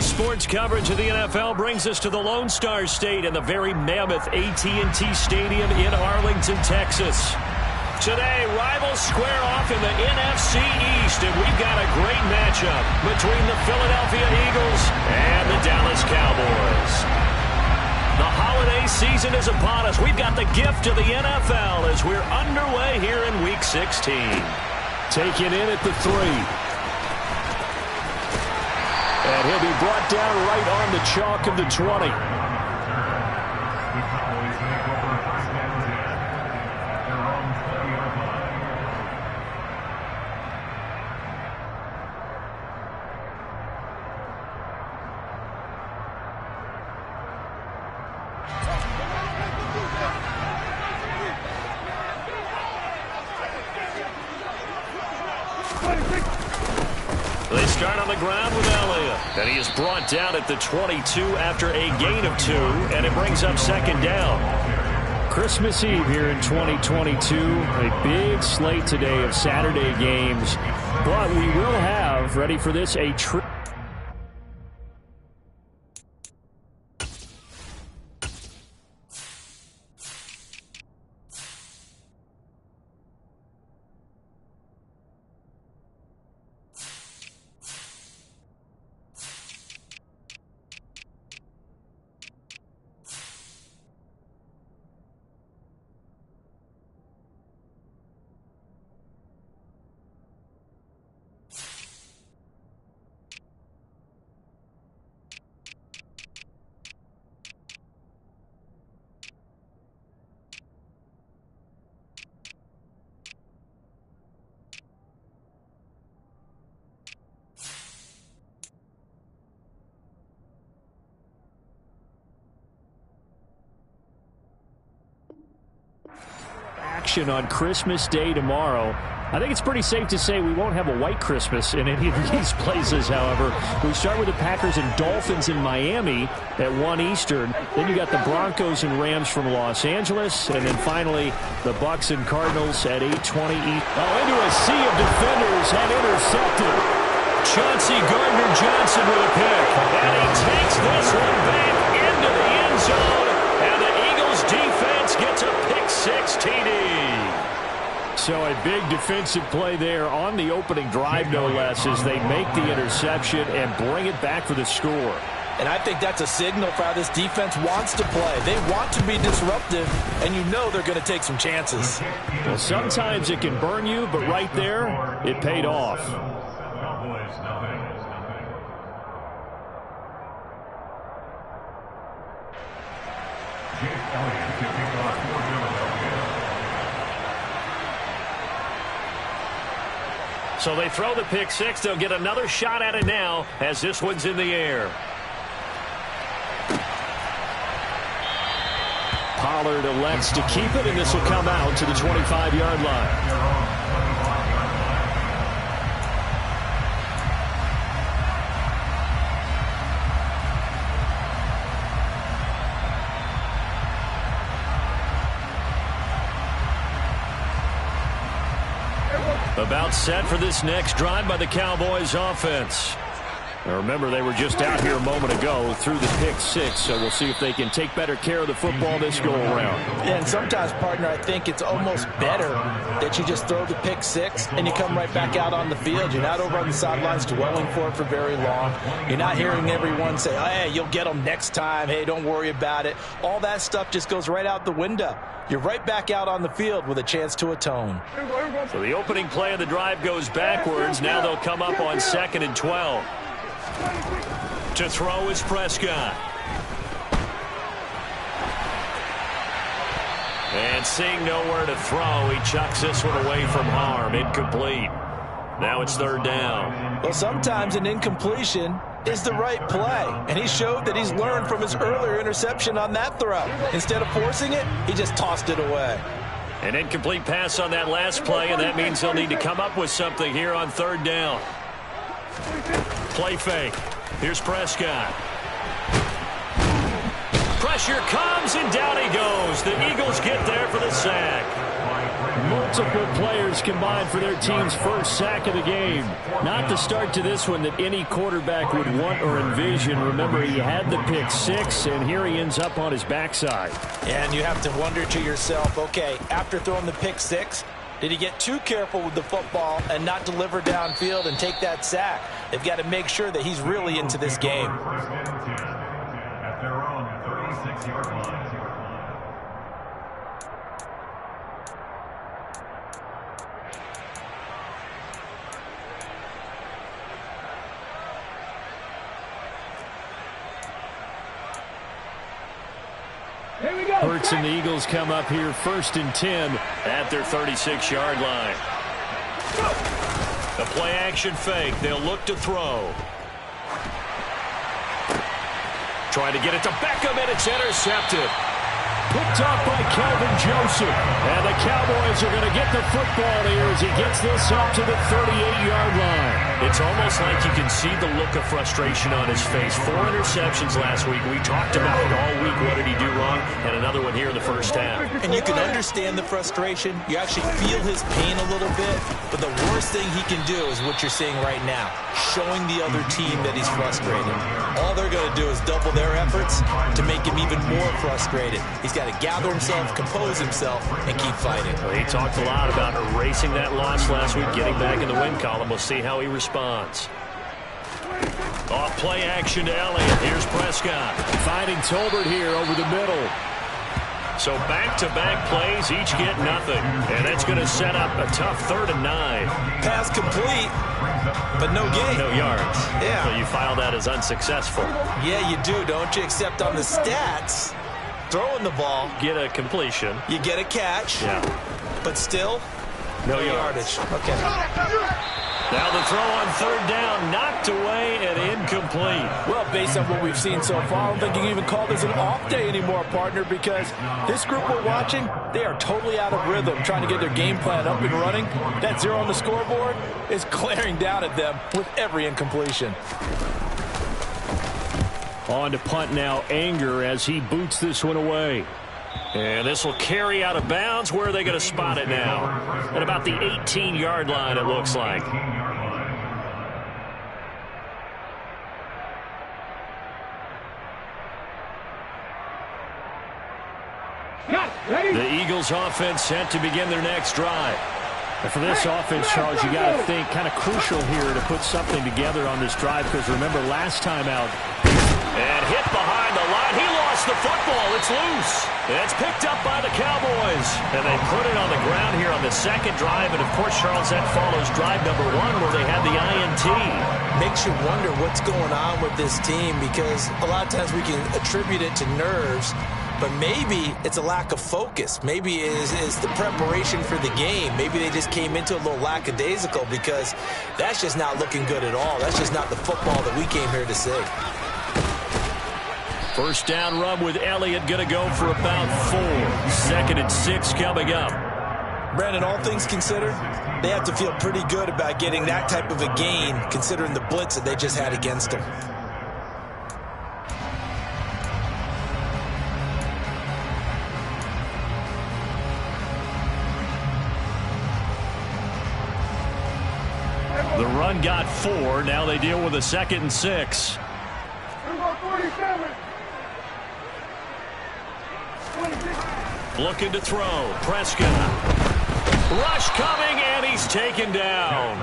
Sports coverage of the NFL brings us to the Lone Star State and the very mammoth AT&T Stadium in Arlington, Texas. Today, rivals square off in the NFC East, and we've got a great matchup between the Philadelphia Eagles and the Dallas Cowboys. The holiday season is upon us. We've got the gift of the NFL as we're underway here in Week 16. Taken in at the 3. And he'll be brought down right on the chalk of the 20. They start on the ground with Elliott, and he is brought down at the 22 after a gain of 2, and it brings up second down. Christmas Eve here in 2022, a big slate today of Saturday games, but we will have, ready for this, a trip. On Christmas Day tomorrow. I think it's pretty safe to say we won't have a white Christmas in any of these places, however. We start with the Packers and Dolphins in Miami at 1 Eastern. Then you got the Broncos and Rams from Los Angeles. And then finally, the Bucks and Cardinals at 8:20 East. Oh, into a sea of defenders and intercepted. Chauncey Gardner-Johnson with a pick. And he takes this one back into the end zone. And the Eagles defense gets a pick-6 TD. So a big defensive play there on the opening drive, no less, as they make the interception and bring it back for the score. And I think that's a signal for how this defense wants to play. They want to be disruptive, and you know they're going to take some chances. Well, sometimes it can burn you, but right there, it paid off. So they throw the pick-6. They'll get another shot at it now as this one's in the air. Pollard elects to keep it, and this will come out to the 25-yard line. About set for this next drive by the Cowboys offense. Now remember, they were just out here a moment ago through the pick-6, so we'll see if they can take better care of the football this go-around. Yeah, and sometimes, partner, I think it's almost better that you just throw the pick-6 and you come right back out on the field. You're not over on the sidelines dwelling for it for very long. You're not hearing everyone say, oh, hey, you'll get them next time. Hey, don't worry about it. All that stuff just goes right out the window. You're right back out on the field with a chance to atone. So the opening play of the drive goes backwards. Now they'll come up on 2nd and 12. To throw is Prescott. And seeing nowhere to throw, he chucks this one away from harm. Incomplete. Now it's 3rd down. Well, sometimes an incompletion is the right play. And he showed that he's learned from his earlier interception on that throw. Instead of forcing it, he just tossed it away. An incomplete pass on that last play, and that means they'll need to come up with something here on 3rd down. Play fake. Here's Prescott. Pressure comes, and down he goes. The Eagles get there for the sack. Multiple players combined for their team's first sack of the game. Not the start to this one that any quarterback would want or envision. Remember, he had the pick six, and here he ends up on his backside. And you have to wonder to yourself, okay, after throwing the pick six, did he get too careful with the football and not deliver downfield and take that sack? They've got to make sure that he's really into this game. At their own 36-yard line. Hurts and the Eagles come up here 1st and 10 at their 36-yard line. The play action fake. They'll look to throw. Trying to get it to Beckham, and it's intercepted. Picked off by Calvin Joseph. And the Cowboys are going to get the football here as he gets this up to the 38-yard line. It's almost like you can see the look of frustration on his face. 4 interceptions last week. We talked about it all week. What did he do wrong? And another one here in the first half. And you can understand the frustration. You actually feel his pain a little bit. But the worst thing he can do is what you're seeing right now, showing the other team that he's frustrated. All they're going to do is double their efforts to make him even more frustrated. He's got to gather himself, compose himself, and keep fighting. Well, he talked a lot about erasing that loss last week, getting back in the win column. We'll see how he responds. Off play action to Elliott. Here's Prescott. Finding Tolbert here over the middle. So back-to-back plays, each get nothing. And that's going to set up a tough 3rd and 9. Pass complete, but no gain. No yards. Yeah. So you file that as unsuccessful. Yeah, you do, don't you? Except on the stats, throwing the ball, Get a completion. you get a catch, Yeah. but still, No yardage. Okay. Now the throw on 3rd down, knocked away and incomplete. Well, based on what we've seen so far, I don't think you can even call this an off day anymore, partner, because this group we're watching, they are totally out of rhythm, trying to get their game plan up and running. That 0 on the scoreboard is glaring down at them with every incompletion. On to punt now, Anger, as he boots this one away. And this will carry out of bounds. Where are they going to spot it now? At about the 18-yard line, it looks like. The Eagles offense set to begin their next drive. And for this offense, Charles, you got to think kind of crucial here to put something together on this drive, because remember last time out. And hit behind the line. He lost the football. It's loose. And it's picked up by the Cowboys. And they put it on the ground here on the 2nd drive. And, of course, Charles, that follows drive number 1 where they had the INT. Makes you wonder what's going on with this team, because a lot of times we can attribute it to nerves, but maybe it's a lack of focus. Maybe it is the preparation for the game. Maybe they just came into a little lackadaisical, because that's just not looking good at all. That's just not the football that we came here to see. First down run with Elliott, going to go for about 4. 2nd and 6 coming up. Brandon, all things considered, they have to feel pretty good about getting that type of a gain, considering the blitz that they just had against them. The run got 4. Now they deal with a 2nd and 6. Looking to throw. Prescott. Rush coming, and he's taken down.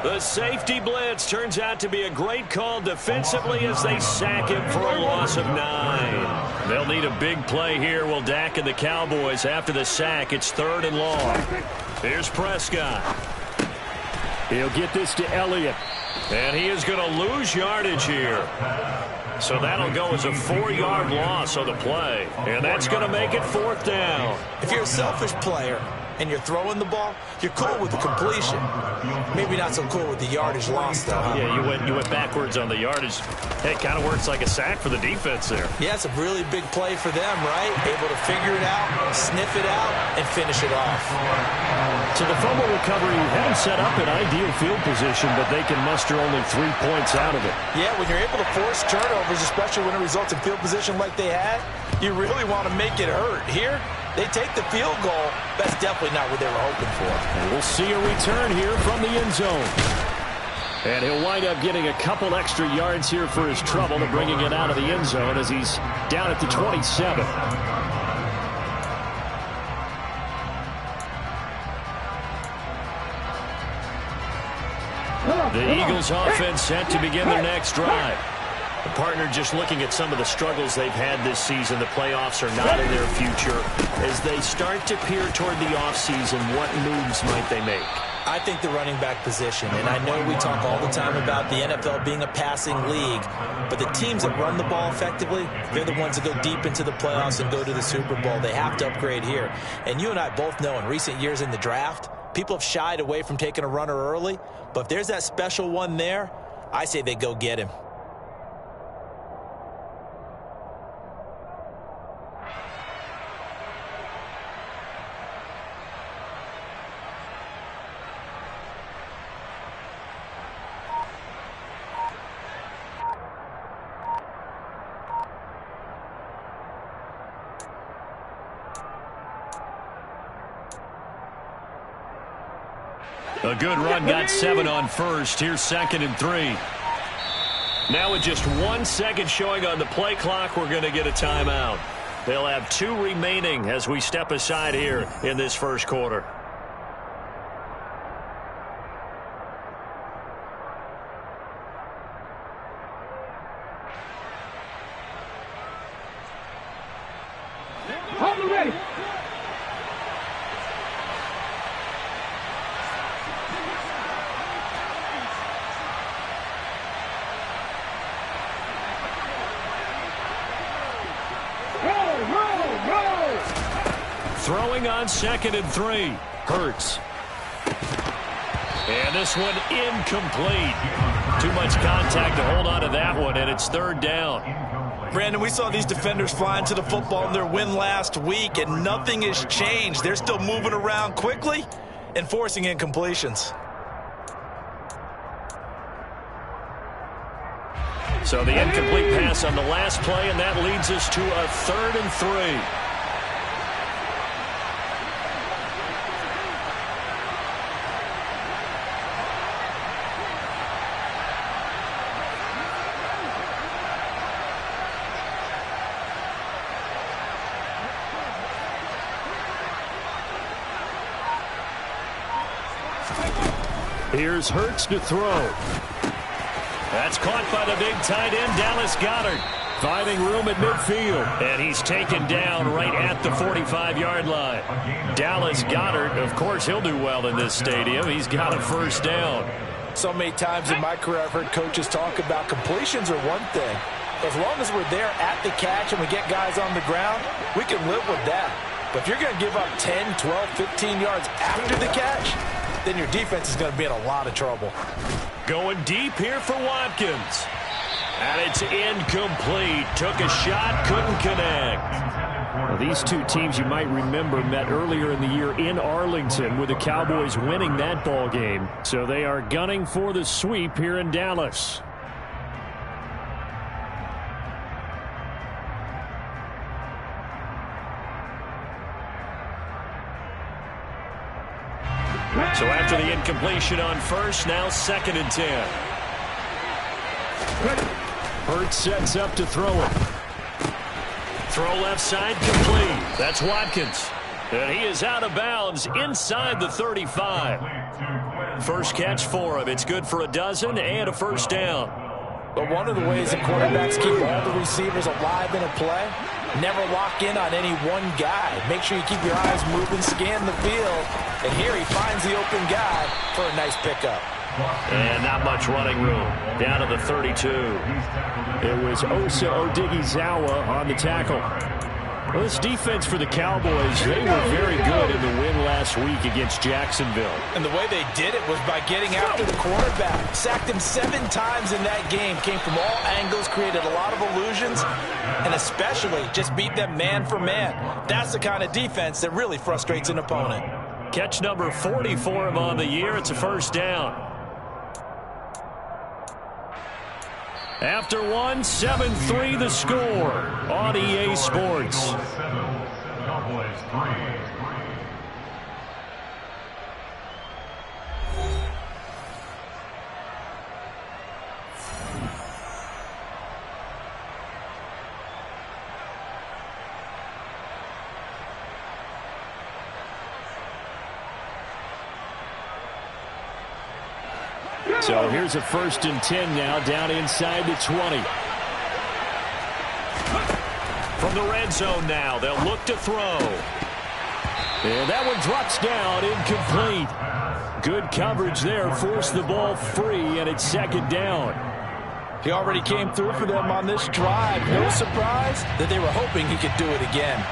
The safety blitz turns out to be a great call defensively as they sack him for a loss of 9. They'll need a big play here. Will Dak and the Cowboys after the sack. It's 3rd and long. Here's Prescott. He'll get this to Elliott. And he is going to lose yardage here. So that'll go as a 4-yard loss on the play. And that's going to make it 4th down. If you're a selfish player and you're throwing the ball, you're cool with the completion. Maybe not so cool with the yardage loss, though, huh? Yeah, you went backwards on the yardage. Hey, it kind of works like a sack for the defense there. Yeah, it's a really big play for them, right? Able to figure it out, sniff it out, and finish it off. So the fumble recovery had them set up in ideal field position, but they can muster only 3 points out of it. Yeah, when you're able to force turnovers, especially when it results in field position like they had, you really want to make it hurt. Here, They take the field goal. That's definitely not what they were hoping for. And we'll see a return here from the end zone. And he'll wind up getting a couple extra yards here for his trouble to bringing it out of the end zone as he's down at the 27. The Eagles offense set to begin their next drive. The partner just looking at some of the struggles they've had this season. The playoffs are not in their future. As they start to peer toward the offseason, what moves might they make? I think the running back position, and I know we talk all the time about the NFL being a passing league, but the teams that run the ball effectively, they're the ones that go deep into the playoffs and go to the Super Bowl. They have to upgrade here. And you and I both know in recent years in the draft, people have shied away from taking a runner early, but if there's that special one there, I say they go get him. A good run, got 7 on first. Here's 2nd and 3. Now with just 1 second showing on the play clock, we're going to get a timeout. They'll have 2 remaining as we step aside here in this first quarter. Ready. Throwing on 2nd and 3. Hurts. And this one incomplete. Too much contact to hold on to that one, and it's 3rd down. Brandon, we saw these defenders flying to the football in their win last week, and nothing has changed. They're still moving around quickly and forcing incompletions. So the incomplete pass on the last play, and that leads us to a 3rd and 3. Here's Hurts to throw. That's caught by the big tight end, Dallas Goedert. Finding room at midfield. And he's taken down right at the 45-yard line. Dallas Goedert, of course, he'll do well in this stadium. He's got a 1st down. So many times in my career I've heard coaches talk about completions are one thing. As long as we're there at the catch and we get guys on the ground, we can live with that. But if you're going to give up 10, 12, 15 yards after the catch, then your defense is going to be in a lot of trouble. Going deep here for Watkins. And it's incomplete. Took a shot, couldn't connect. Well, these two teams, you might remember, met earlier in the year in Arlington with the Cowboys winning that ball game. So they are gunning for the sweep here in Dallas. So after the incompletion on first, now 2nd and 10. Hurts sets up to throw it. Throw left side complete. That's Watkins. And he is out of bounds inside the 35. First catch for him. It's good for a dozen and a 1st down. But one of the ways that quarterbacks keep all the receivers alive in a play, never lock in on any one guy. Make sure you keep your eyes moving, scan the field. And here he finds the open guy for a nice pickup. And not much running room. Down to the 32. It was Osa Odighizuwa on the tackle. Well, this defense for the Cowboys, they were very good in the win last week against Jacksonville. And the way they did it was by getting after the quarterback. Sacked him 7 times in that game. Came from all angles, created a lot of illusions, and especially just beat them man for man. That's the kind of defense that really frustrates an opponent. Catch number 40 for him on the year. It's a 1st down. After one, 7-3 the score on EA Sports. Cowboys 3. So here's a 1st and 10 now, down inside the 20. From the red zone now, they'll look to throw. And that one drops down, incomplete. Good coverage there, forced the ball free, and it's 2nd down. He already came through for them on this drive. No surprise that they were hoping he could do it again.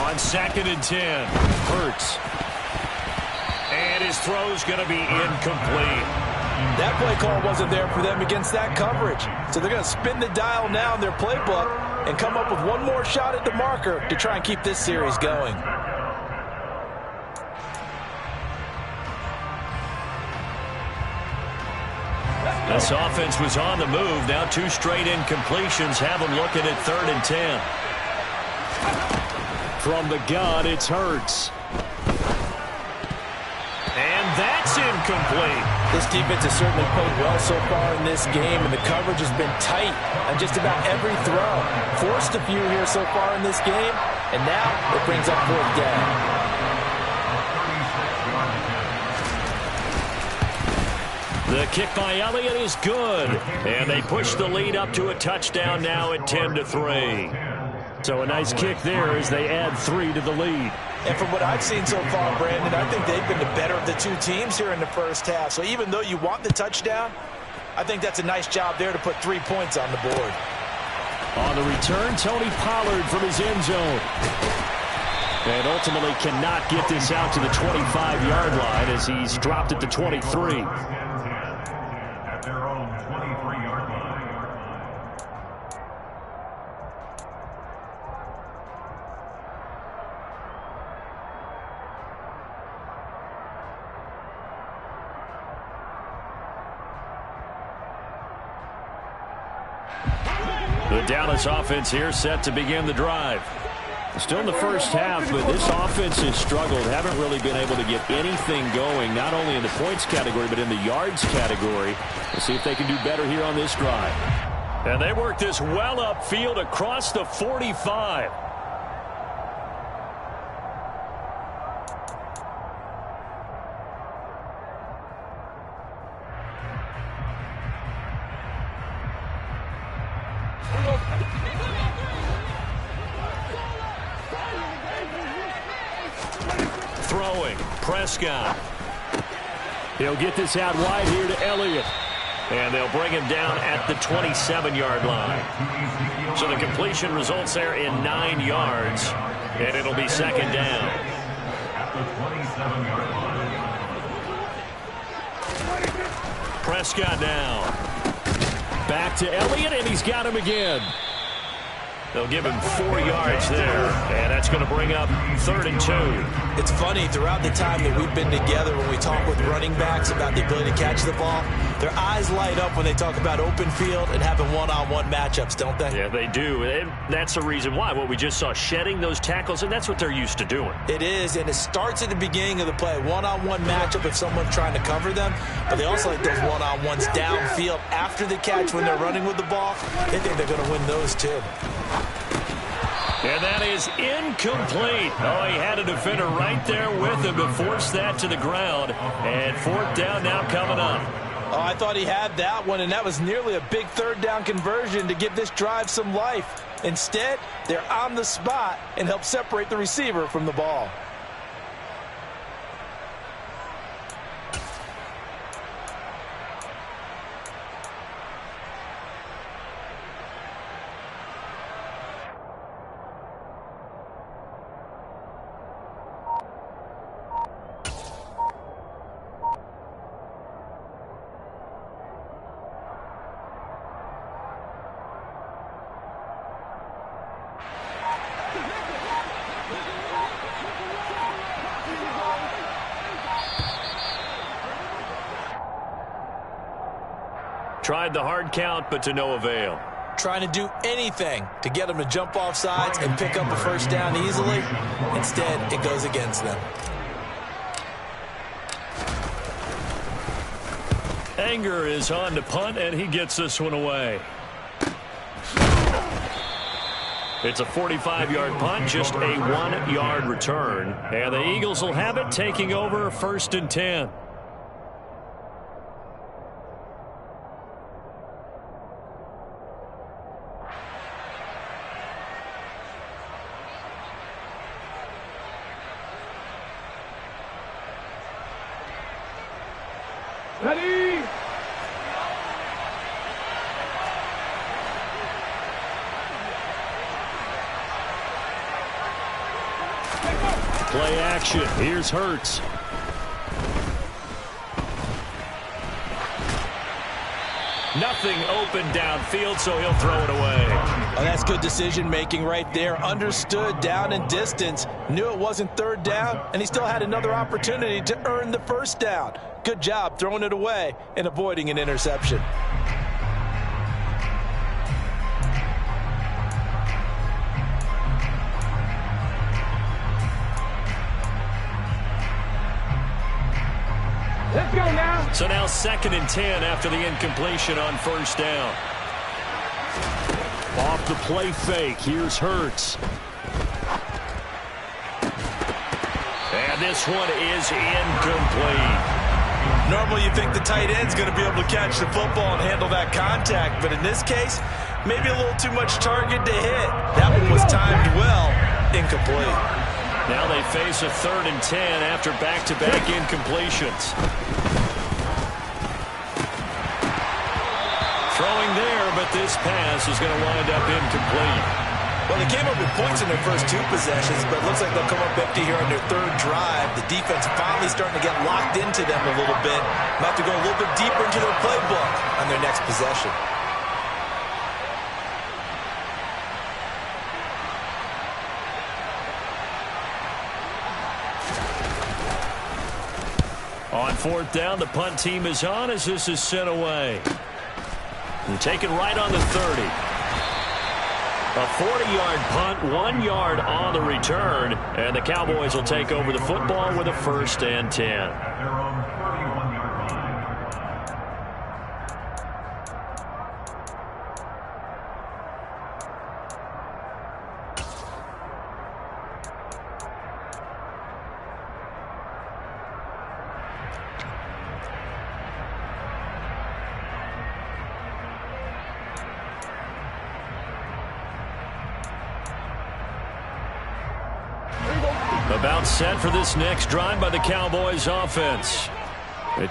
On 2nd and 10, Hurts. and his throw's going to be incomplete. That play call wasn't there for them against that coverage. So they're going to spin the dial now in their playbook and come up with one more shot at the marker to try and keep this series going. This offense was on the move. Now 2 straight incompletions have them looking at 3rd and 10. From the gun, it's Hurts. And that's incomplete. This defense has certainly played well so far in this game, and the coverage has been tight on just about every throw. Forced a few here so far in this game, and now it brings up 4th down. The kick by Elliott is good. And they push the lead up to a touchdown now at 10-3. So a nice kick there as they add 3 to the lead. And from what I've seen so far, Brandon, I think they've been the better of the 2 teams here in the first half. So even though you want the touchdown, I think that's a nice job there to put 3 points on the board. On the return, Tony Pollard from his end zone. And ultimately cannot get this out to the 25-yard line as he's dropped at the 23. At their own 23-yard line. The Dallas offense here set to begin the drive. Still in the first half, but this offense has struggled. Haven't really been able to get anything going, not only in the points category, but in the yards category. We'll see if they can do better here on this drive. And they work this well upfield across the 45. Throwing, Prescott. He'll get this out wide here to Elliott. And they'll bring him down at the 27-yard line. So the completion results there in 9 yards. And it'll be 2nd down. At the 27-yard line. Prescott now. Back to Elliott, and he's got him again. They'll give him 4 yards there, and that's going to bring up 3rd and 2. It's funny, throughout the time that we've been together, when we talk with running backs about the ability to catch the ball, their eyes light up when they talk about open field and having one-on-one matchups, don't they? Yeah, they do. And that's the reason why. What we just saw, shedding those tackles, and that's what they're used to doing. It is, and it starts at the beginning of the play. One-on-one matchup if someone's trying to cover them, but they also like those one-on-ones downfield after the catch when they're running with the ball. They think they're going to win those too. And that is incomplete. Oh, he had a defender right there with him to force that to the ground. And 4th down now coming up. Oh, I thought he had that one, and that was nearly a big 3rd down conversion to give this drive some life. Instead, they're on the spot and help separate the receiver from the ball. Tried the hard count, but to no avail. trying to do anything to get them to jump off sides and pick up a first down easily. Instead, it goes against them. Anger is on to punt, and he gets this one away. It's a 45-yard punt, just a 1-yard return. And the Eagles will have it, taking over 1st and 10. Ready? Play action. Here's Hurts. Nothing open downfield, so he'll throw it away. Oh, that's good decision-making right there. Understood down and distance. Knew it wasn't 3rd down, and he still had another opportunity to earn the 1st down. Good job throwing it away and avoiding an interception. Let's go now. So now 2nd and 10 after the incompletion on 1st down. Off the play fake. Here's Hurts. And this one is incomplete. Normally you think the tight end's going to be able to catch the football and handle that contact, but in this case, maybe a little too much target to hit. That one was timed well. Incomplete. Now they face a 3rd and 10 after back-to-back incompletions. Throwing there, but this pass is going to wind up incomplete. Well, they came up with points in their first 2 possessions, but it looks like they'll come up empty here on their 3rd drive. The defense finally starting to get locked into them a little bit. About to go a little bit deeper into their playbook on their next possession. On 4th down, the punt team is on as this is sent away. And taken right on the 30. A 40-yard punt, 1 yard on the return, and the Cowboys will take over the football with a 1st and 10. At their own 31-yard line. About set for this next drive by the Cowboys offense.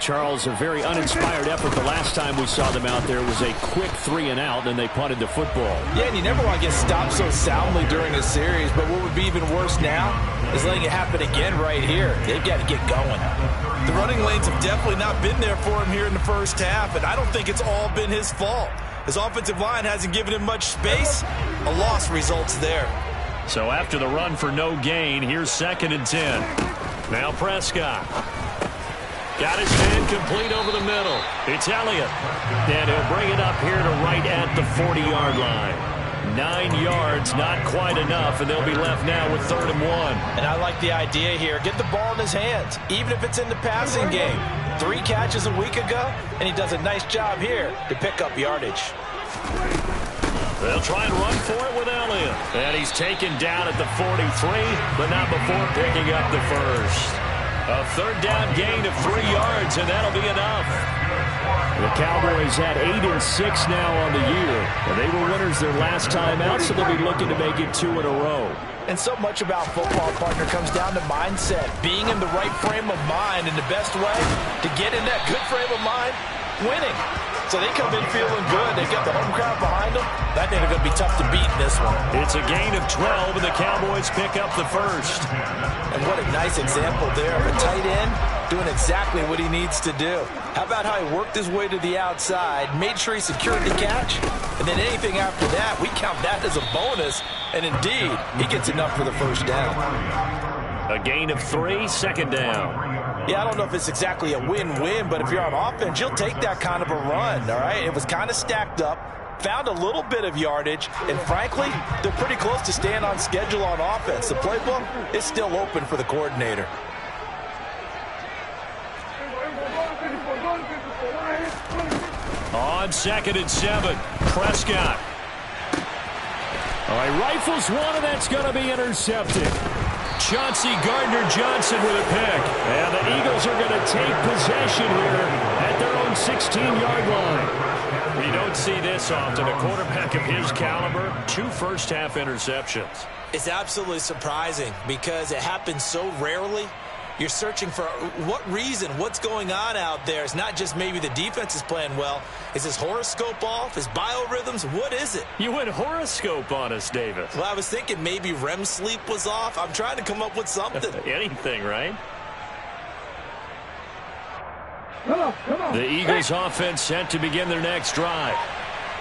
Charles, a very uninspired effort the last time we saw them out there. It was a quick 3 and out, and they punted the football. Yeah, and you never want to get stopped so soundly during a series, but what would be even worse now is letting it happen again right here. They've got to get going. The running lanes have definitely not been there for him here in the first half, and I don't think it's all been his fault. His offensive line hasn't given him much space. A loss results there. So after the run for no gain, here's 2nd and 10. Now Prescott. Got his man complete over the middle. It's Elliott. And he'll bring it up here to right at the 40-yard line. 9 yards, not quite enough, and they'll be left now with 3rd and 1. And I like the idea here. Get the ball in his hands, even if it's in the passing game. 3 catches a week ago, and he does a nice job here to pick up yardage. They'll try and run for it with Elliott. And he's taken down at the 43, but not before picking up the first. A 3rd down gain of 3 yards, and that'll be enough. The Cowboys had 8 and 6 now on the year. They were winners their last time out, so they'll be looking to make it 2 in a row. And so much about football, partner, comes down to mindset. Being in the right frame of mind, and the best way to get in that good frame of mind, winning. So they come in feeling good. They've got the home crowd behind them. I think they're going to be tough to beat in this one. It's a gain of 12, and the Cowboys pick up the first. And what a nice example there of a tight end doing exactly what he needs to do. How about how he worked his way to the outside, made sure he secured the catch, and then anything after that, we count that as a bonus. And indeed, he gets enough for the first down. A gain of 3, 2nd down. Yeah, I don't know if it's exactly a win-win, but if you're on offense, you'll take that kind of a run, all right? It was kind of stacked up. found a little bit of yardage, and frankly, they're pretty close to staying on schedule on offense. The playbook is still open for the coordinator. On 2nd and 7, Prescott. All right, rifles one, and that's going to be intercepted. Chauncey Gardner-Johnson with a pick. And the Eagles are going to take possession here at their own 16-yard line. You don't see this often. A quarterback of his caliber, 2 first-half interceptions. It's absolutely surprising because it happens so rarely. You're searching for what reason, what's going on out there. It's not just maybe the defense is playing well. Is his horoscope off? His biorhythms? What is it? You went horoscope on us, David. Well, I was thinking maybe REM sleep was off. I'm trying to come up with something. Anything, right? Come on. The Eagles offense set to begin their next drive.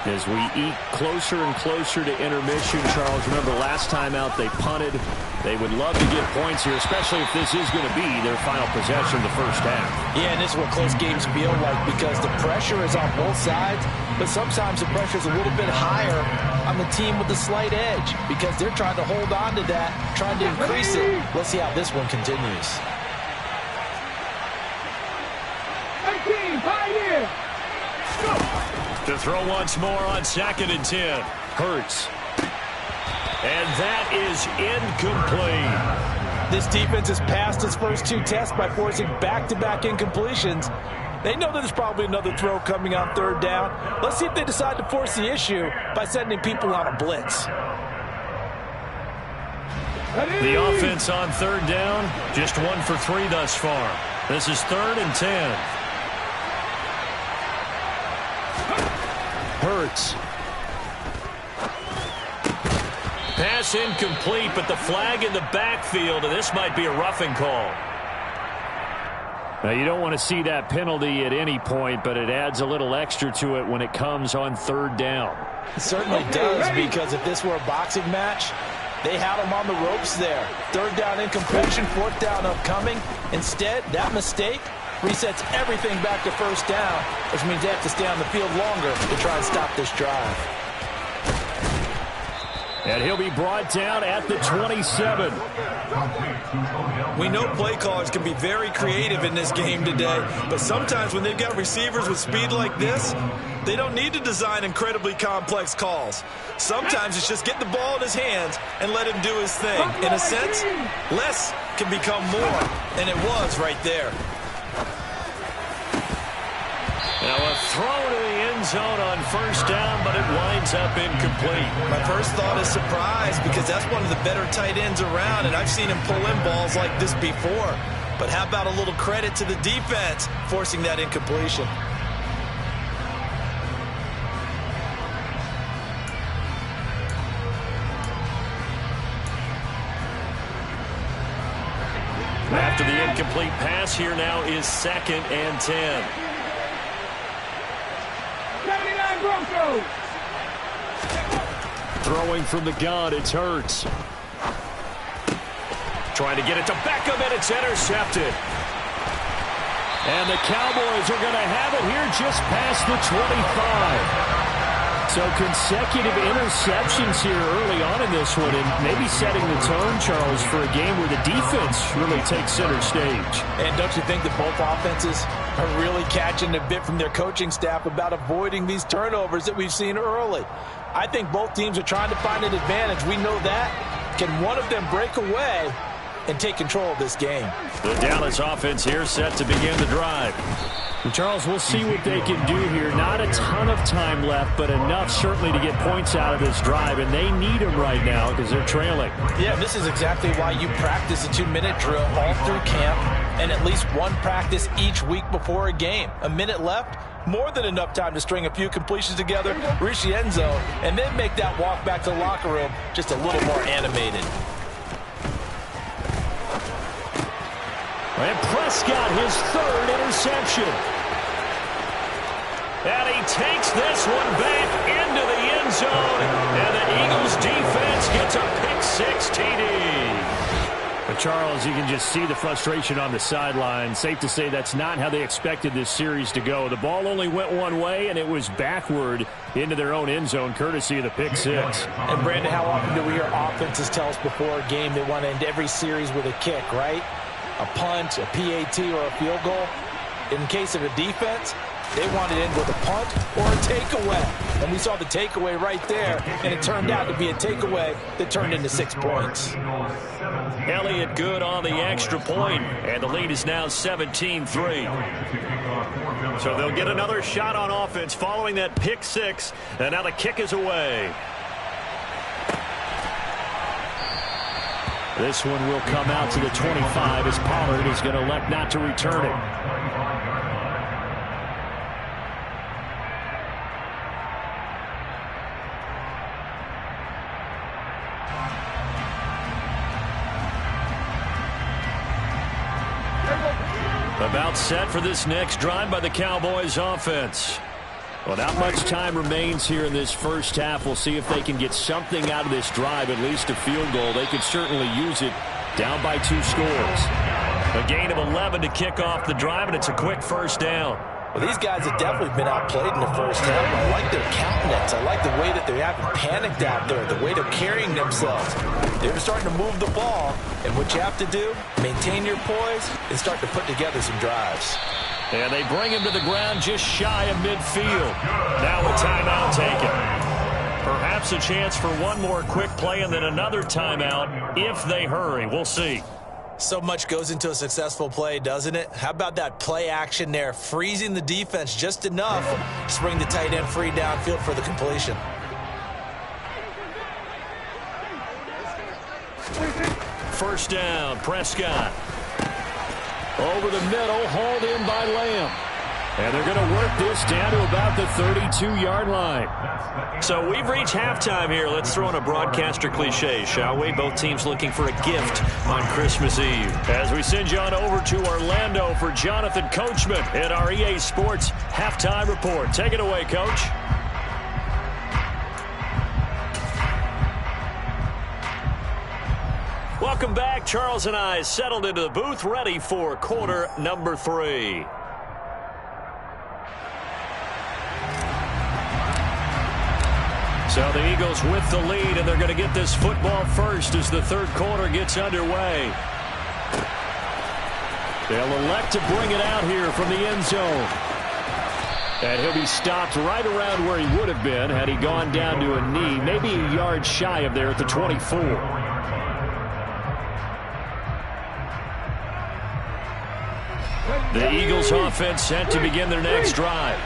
As we eat closer and closer to intermission, Charles, remember last time out they punted. They would love to get points here, especially if this is going to be their final possession of the first half. Yeah, and this is what close games feel like because the pressure is on both sides, but sometimes the pressure is a little bit higher on the team with the slight edge because they're trying to hold on to that, trying to increase it. Let's see how this one continues. 18, pioneer. Go. To throw once more on 2nd and 10. Hurts. And that is incomplete. This defense has passed its first 2 tests by forcing back-to-back incompletions. They know that there's probably another throw coming on 3rd down. Let's see if they decide to force the issue by sending people on a blitz. The offense on 3rd down, just 1 for 3 thus far. This is 3rd and 10. Hurts. Pass incomplete, but the flag in the backfield, and this might be a roughing call. Now, you don't want to see that penalty at any point, but it adds a little extra to it when it comes on 3rd down. It certainly does, because if this were a boxing match, they had him on the ropes there. 3rd down incompletion, 4th down upcoming. Instead, that mistake resets everything back to 1st down, which means they have to stay on the field longer to try and stop this drive. And he'll be brought down at the 27. We know play callers can be very creative in this game today, but sometimes when they've got receivers with speed like this, they don't need to design incredibly complex calls. Sometimes it's just get the ball in his hands and let him do his thing. In a sense, less can become more, and it was right there. Now a throw to the end zone on 1st down, but it winds up incomplete. My first thought is surprise because that's one of the better tight ends around, and I've seen him pull in balls like this before. But how about a little credit to the defense forcing that incompletion? After the incomplete pass, here now is 2nd and 10. 79 Broncos. Throwing from the gun, it's Hurts. Trying to get it to Beckham, and it's intercepted. And the Cowboys are going to have it here just past the 25. So consecutive interceptions here early on in this one, and maybe setting the tone, Charles, for a game where the defense really takes center stage. And don't you think that both offenses are really catching a bit from their coaching staff about avoiding these turnovers that we've seen early? I think both teams are trying to find an advantage. We know that. Can one of them break away and take control of this game? The Dallas offense here set to begin the drive. And Charles, we'll see what they can do here. Not a ton of time left, but enough certainly to get points out of this drive, and they need them right now because they're trailing. Yeah, this is exactly why you practice a 2-minute drill all through camp and at least one practice each week before a game. A minute left, more than enough time to string a few completions together, reach the end zone, and then make that walk back to the locker room just a little more animated. And Prescott, his 3rd interception. And he takes this one back into the end zone. And the Eagles defense gets a pick-6 TD. But Charles, you can just see the frustration on the sideline. Safe to say that's not how they expected this series to go. The ball only went one way, and it was backward into their own end zone, courtesy of the pick six. And, Brandon, how often do we hear offenses tell us before a game they want to end every series with a kick, right? A punt, a PAT, or a field goal. In case of a defense, they want to end with a punt or a takeaway. And we saw the takeaway right there, and it turned out to be a takeaway that turned into 6 points. Elliott good on the extra point, and the lead is now 17-3. So they'll get another shot on offense following that pick six, and now the kick is away. This one will come out to the 25 as Pollard is going to elect not to return it. About set for this next drive by the Cowboys offense. Well, not much time remains here in this first half. We'll see if they can get something out of this drive, at least a field goal. They could certainly use it down by 2 scores. A gain of 11 to kick off the drive, and it's a quick first down. Well, these guys have definitely been outplayed in the first half. I like their countenance. I like the way that they haven't panicked out there, the way they're carrying themselves. They're starting to move the ball, and what you have to do, maintain your poise and start to put together some drives. And they bring him to the ground just shy of midfield. Now a timeout taken. Perhaps a chance for one more quick play and then another timeout if they hurry. We'll see. So much goes into a successful play, doesn't it? How about that play action there, freezing the defense just enough to bring the tight end free downfield for the completion. First down, Prescott. Over the middle, hauled in by Lamb. And they're going to work this down to about the 32-yard line. So we've reached halftime here. Let's throw in a broadcaster cliche, shall we? Both teams looking for a gift on Christmas Eve. As we send you on over to Orlando for Jonathan Coachman at our EA Sports Halftime Report. Take it away, Coach. Welcome back. Charles and I settled into the booth, ready for quarter number 3. So the Eagles with the lead, and they're going to get this football first as the third quarter gets underway. They'll elect to bring it out here from the end zone. And he'll be stopped right around where he would have been had he gone down to a knee, maybe a yard shy of there at the 24. The Eagles offense set to begin their next drive.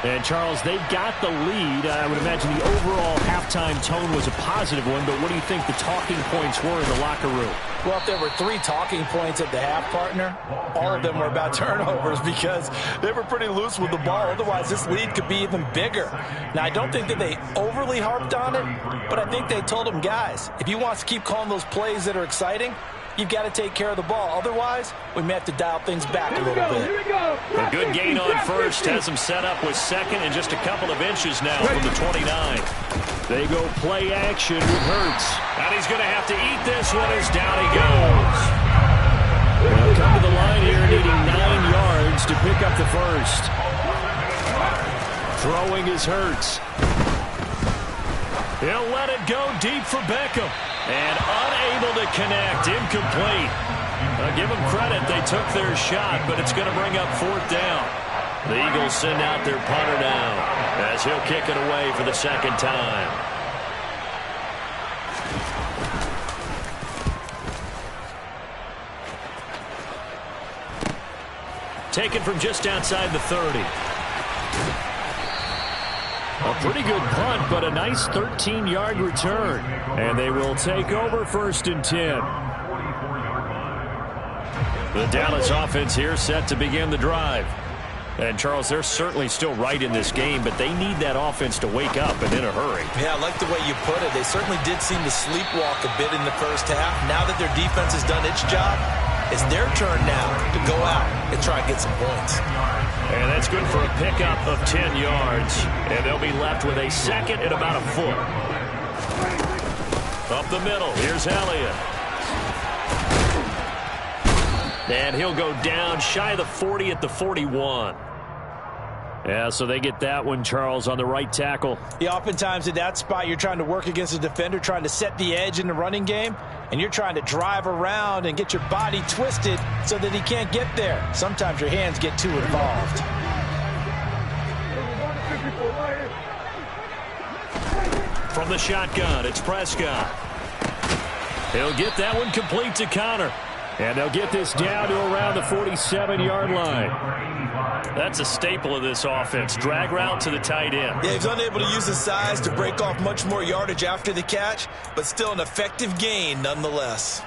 And, Charles, they've got the lead. I would imagine the overall halftime tone was a positive one, but what do you think the talking points were in the locker room? Well, if there were 3 talking points at the half, partner, all of them were about turnovers because they were pretty loose with the ball. Otherwise, this lead could be even bigger. Now, I don't think that they overly harped on it, but I think they told them, guys, if you want to keep calling those plays that are exciting, you've got to take care of the ball. Otherwise, we may have to dial things back a little bit. A good gain on first has them set up with second and just a couple of inches now from the 29. They go play action with Hurts. And he's going to have to eat this one as down he goes. They'll come to the line here needing 9 yards to pick up the first. Throwing is Hurts. He'll let it go deep for Beckham. And unable to connect, incomplete. Give them credit, they took their shot, but it's going to bring up 4th down. The Eagles send out their punter down as he'll kick it away for the second time. Taken from just outside the 30. A pretty good punt, but a nice 13-yard return. And they will take over 1st and 10. The Dallas offense here set to begin the drive. And, Charles, they're certainly still right in this game, but they need that offense to wake up and in a hurry. Yeah, I like the way you put it. They certainly did seem to sleepwalk a bit in the first half. Now that their defense has done its job, it's their turn now to go out and try and get some points. And that's good for a pickup of 10 yards. And they'll be left with a second and about a foot. Up the middle, here's Elliott. And he'll go down shy of the 40 at the 41. Yeah, so they get that one, Charles, on the right tackle. Yeah, oftentimes in that spot, you're trying to work against a defender, trying to set the edge in the running game, and you're trying to drive around and get your body twisted so that he can't get there. Sometimes your hands get too involved. From the shotgun, it's Prescott. He'll get that one complete to Connor. And they'll get this down to around the 47-yard line. That's a staple of this offense. Drag route to the tight end. Yeah, he's unable to use his size to break off much more yardage after the catch, but still an effective gain nonetheless.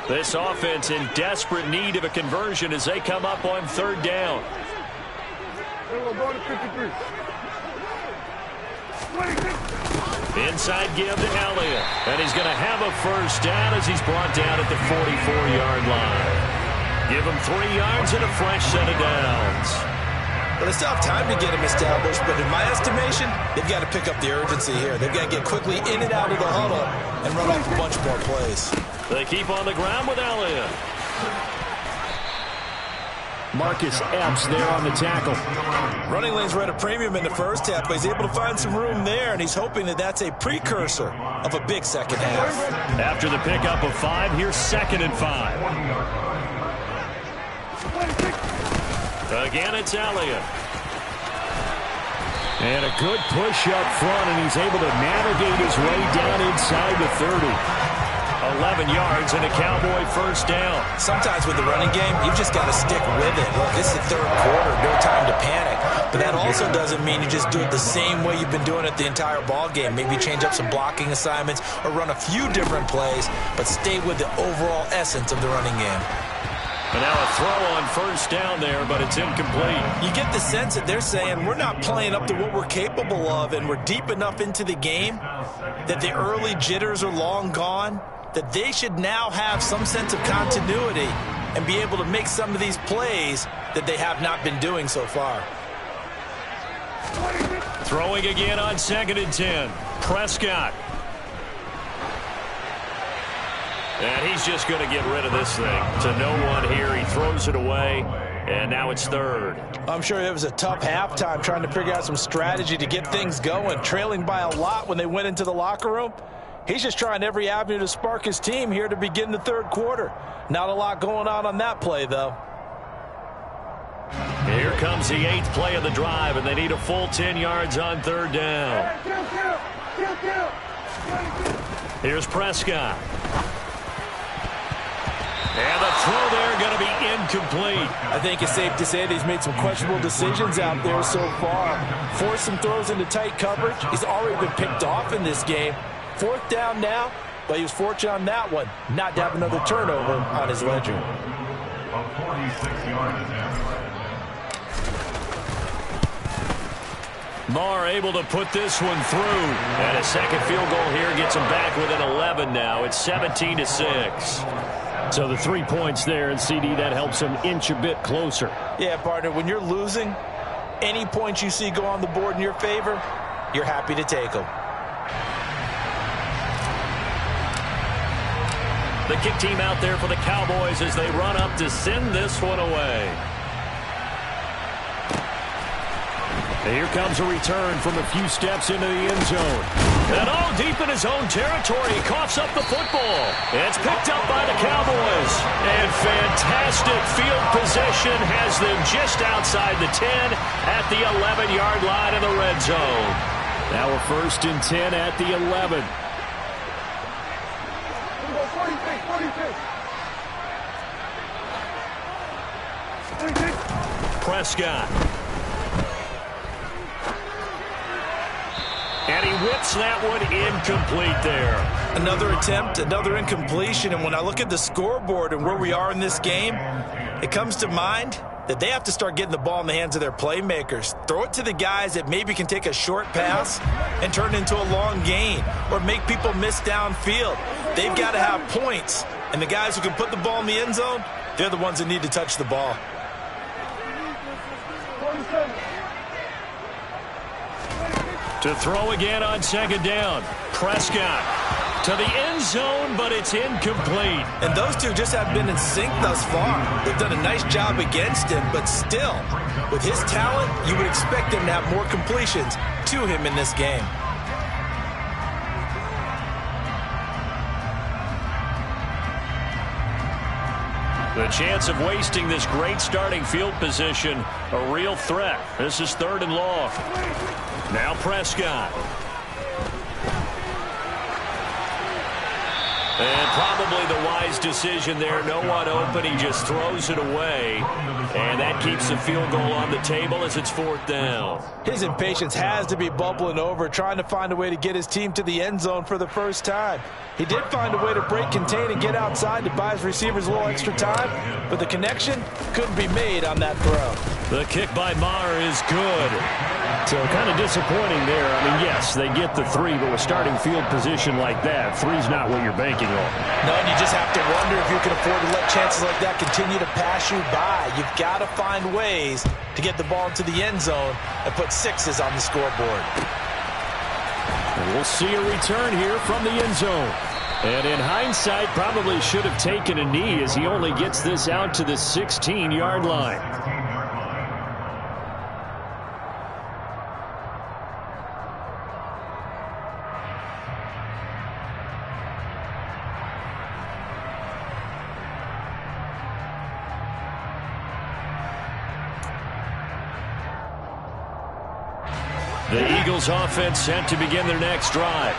This offense in desperate need of a conversion as they come up on third down. Inside give to Elliott. And he's going to have a first down as he's brought down at the 44-yard line. Give him 3 yards and a fresh set of downs. Well, they still have time to get him established, but in my estimation, they've got to pick up the urgency here. They've got to get quickly in and out of the huddle and run off a bunch more plays. They keep on the ground with Elliott. Marcus Epps there on the tackle. Running lanes were at a premium in the first half, but he's able to find some room there, and he's hoping that that's a precursor of a big second half. After the pickup of 5, here's 2nd and 5. Again, it's Elliott. And a good push up front, and he's able to navigate his way down inside the 30. 11 yards and a Cowboy first down. Sometimes with the running game, you've just got to stick with it. Look, this is the third quarter, no time to panic. But that also doesn't mean you just do it the same way you've been doing it the entire ball game. Maybe change up some blocking assignments or run a few different plays, but stay with the overall essence of the running game. And now a throw on first down there, but it's incomplete. You get the sense that they're saying we're not playing up to what we're capable of, and we're deep enough into the game that the early jitters are long gone, that they should now have some sense of continuity and be able to make some of these plays that they have not been doing so far. Throwing again on 2nd and 10. Prescott. And he's just going to get rid of this thing. To no one here. He throws it away. And now it's 3rd. I'm sure it was a tough halftime trying to figure out some strategy to get things going. Trailing by a lot when they went into the locker room. He's just trying every avenue to spark his team here to begin the third quarter. Not a lot going on that play, though. Here comes the 8th play of the drive, and they need a full 10 yards on third down. Here's Prescott. And the throw there going to be incomplete. I think it's safe to say that he's made some questionable decisions out there so far. Forced some throws into tight coverage. He's already been picked off in this game. 4th down now, but he was fortunate on that one not to have another turnover on his ledger. Marr able to put this one through. And a second field goal here gets him back within 11 now. It's 17-6. So the 3 points there, and CD, that helps him inch a bit closer. Yeah, partner, when you're losing, any points you see go on the board in your favor, you're happy to take them. The kick team out there for the Cowboys as they run up to send this one away. And here comes a return from a few steps into the end zone. And all deep in his own territory, he coughs up the football. It's picked up by the Cowboys. And fantastic field position has them just outside the 10 at the 11-yard line in the red zone. Now we're 1st and 10 at the 11. Prescott. And he whips that one incomplete there. Another attempt, another incompletion, and when I look at the scoreboard and where we are in this game, it comes to mind that they have to start getting the ball in the hands of their playmakers. Throw it to the guys that maybe can take a short pass and turn it into a long gain or make people miss downfield. They've got to have points, and the guys who can put the ball in the end zone, they're the ones that need to touch the ball. To throw again on second down. Prescott to the end zone, but it's incomplete. And those two just have been in sync thus far. They've done a nice job against him, but still, with his talent, you would expect him to have more completions to him in this game. The chance of wasting this great starting field position, a real threat. This is 3rd and long. Now Prescott. And probably the wise decision there. No one open. He just throws it away. And that keeps the field goal on the table as it's 4th down. His impatience has to be bubbling over, trying to find a way to get his team to the end zone for the first time. He did find a way to break, contain, and get outside to buy his receivers a little extra time, but the connection couldn't be made on that throw. The kick by Maher is good. So kind of disappointing there. I mean, yes, they get the 3, but with starting field position like that, 3's not what you're banking on. No, and you just have to wonder if you can afford to let chances like that continue to pass you by. You've got to find ways to get the ball into the end zone and put 6s on the scoreboard. And we'll see a return here from the end zone. And in hindsight, probably should have taken a knee as he only gets this out to the 16-yard line. The Eagles offense set to begin their next drive.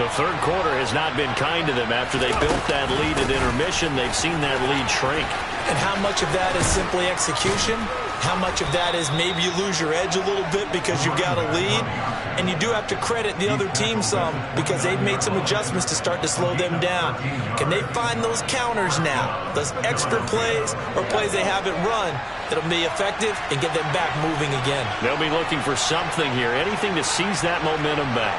The third quarter has not been kind to them. After they built that lead at intermission, they've seen that lead shrink. And how much of that is simply execution? How much of that is maybe you lose your edge a little bit because you've got a lead? And you do have to credit the other team some because they've made some adjustments to start to slow them down. Can they find those counters now? Those extra plays or plays they haven't run that'll be effective and get them back moving again? They'll be looking for something here, anything to seize that momentum back.